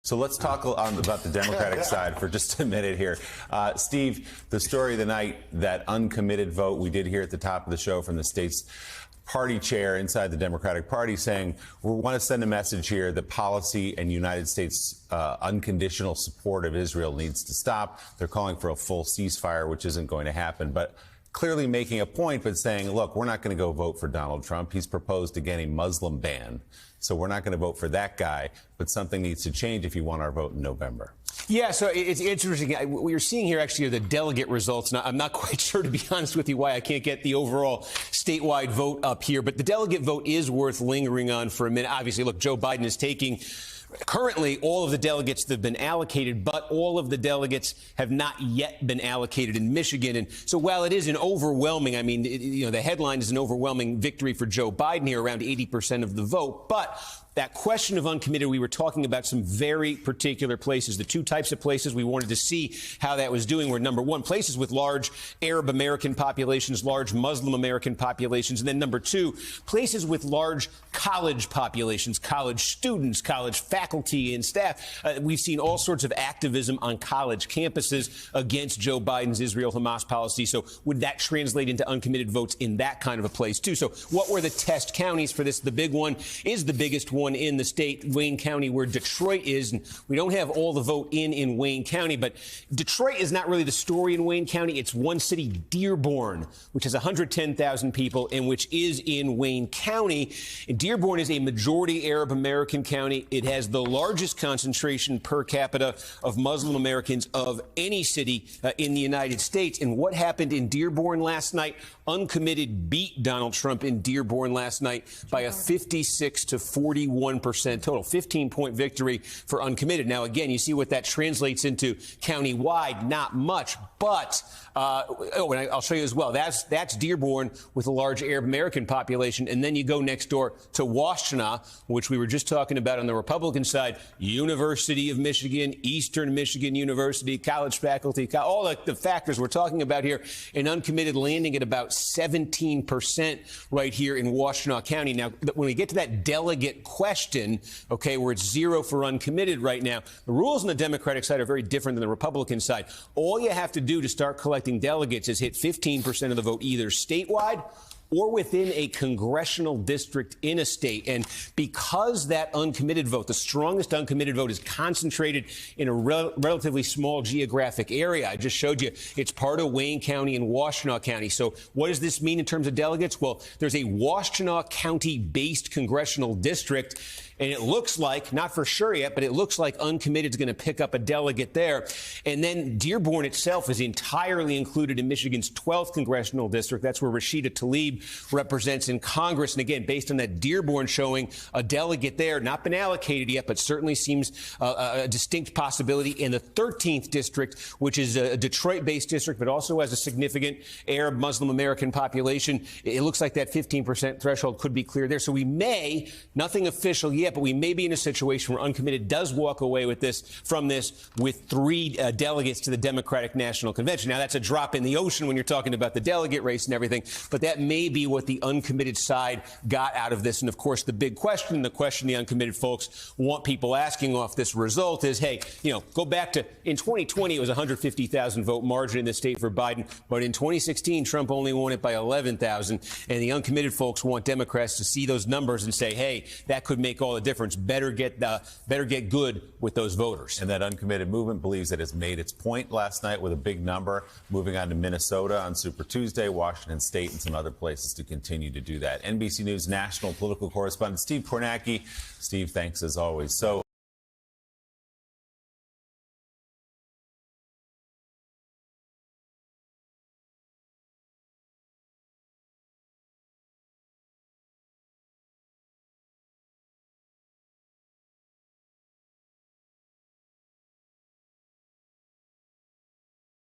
So let's talk about the Democratic side for just a minute here. Steve, the story of the night, that uncommitted vote we did hear at the top of the show from the state's party chair inside the Democratic Party saying, we want to send a message here that policy and United States unconditional support of Israel needs to stop. They're calling for a full ceasefire, which isn't going to happen. But clearly making a point, but saying, look, we're not going to go vote for Donald Trump. He's proposed, again, a Muslim ban. So we're not going to vote for that guy. But something needs to change if you want our vote in November. Yeah, so it's interesting. What you're seeing here actually are the delegate results. Now, I'm not quite sure, to be honest with you, why I can't get the overall statewide vote up here. But the delegate vote is worth lingering on for a minute. Obviously, look, Joe Biden is taking currently all of the delegates that have been allocated, but all of the delegates have not yet been allocated in Michigan. And so while it is an overwhelming, I mean, the headline is an overwhelming victory for Joe Biden here, around 80% of the vote. But that question of uncommitted, we were talking about some very particular places. The two types of places we wanted to see how that was doing were, number one, places with large Arab American populations, large Muslim American populations, and then number two, places with large college populations, college students, college faculty and staff. We've seen all sorts of activism on college campuses against Joe Biden's Israel-Hamas policy. So would that translate into uncommitted votes in that kind of a place, too? So what were the test counties for this? The big one is the biggest one in the state, Wayne County, where Detroit is. And we don't have all the vote in Wayne County, but Detroit is not really the story in Wayne County. It's one city, Dearborn, which has 110,000 people and which is in Wayne County. And Dearborn is a majority Arab American county. It has the largest concentration per capita of Muslim Americans of any city in the United States. And what happened in Dearborn last night? Uncommitted beat Donald Trump in Dearborn last night by a 56 to 41% total, 15-point victory for uncommitted. Now, again, you see what that translates into countywide, not much, but and I'll show you as well. That's Dearborn with a large Arab American population, and then you go next door to Washtenaw, which we were just talking about on the Republican side, University of Michigan, Eastern Michigan University, college faculty, all the factors we're talking about here, and uncommitted landing at about 17% right here in Washtenaw County. Now, when we get to that delegate question, okay, where it's 0 for uncommitted right now, the rules on the Democratic side are very different than the Republican side. All you have to do to start collecting delegates is hit 15% of the vote either statewide or within a congressional district in a state. And because that uncommitted vote, the strongest uncommitted vote, is concentrated in a relatively small geographic area, I just showed you it's part of Wayne County and Washtenaw County. So what does this mean in terms of delegates? Well, there's a Washtenaw County-based congressional district, and it looks like, not for sure yet, but it looks like uncommitted is going to pick up a delegate there. And then Dearborn itself is entirely included in Michigan's 12th congressional district. That's where Rashida Tlaib represents in Congress. And again, based on that Dearborn showing, a delegate there, not been allocated yet, but certainly seems a distinct possibility in the 13th district, which is a Detroit-based district, but also has a significant Arab Muslim American population. It looks like that 15% threshold could be cleared there. So we may, nothing official yet, but we may be in a situation where uncommitted does walk away with from this with 3 delegates to the Democratic National Convention. Now, that's a drop in the ocean when you're talking about the delegate race and everything, but that may be what the uncommitted side got out of this. And of course, the big question, the question the uncommitted folks want people asking off this result is, hey, go back to, in 2020, it was a 150,000 vote margin in the state for Biden, but in 2016, Trump only won it by 11,000. And the uncommitted folks want Democrats to see those numbers and say, hey, that could make all the difference. Better get good with those voters. And that uncommitted movement believes that it's made its point last night with a big number, moving on to Minnesota on Super Tuesday, Washington State, and some other places to continue to do that. NBC News national political correspondent Steve Kornacki. Steve, thanks as always. So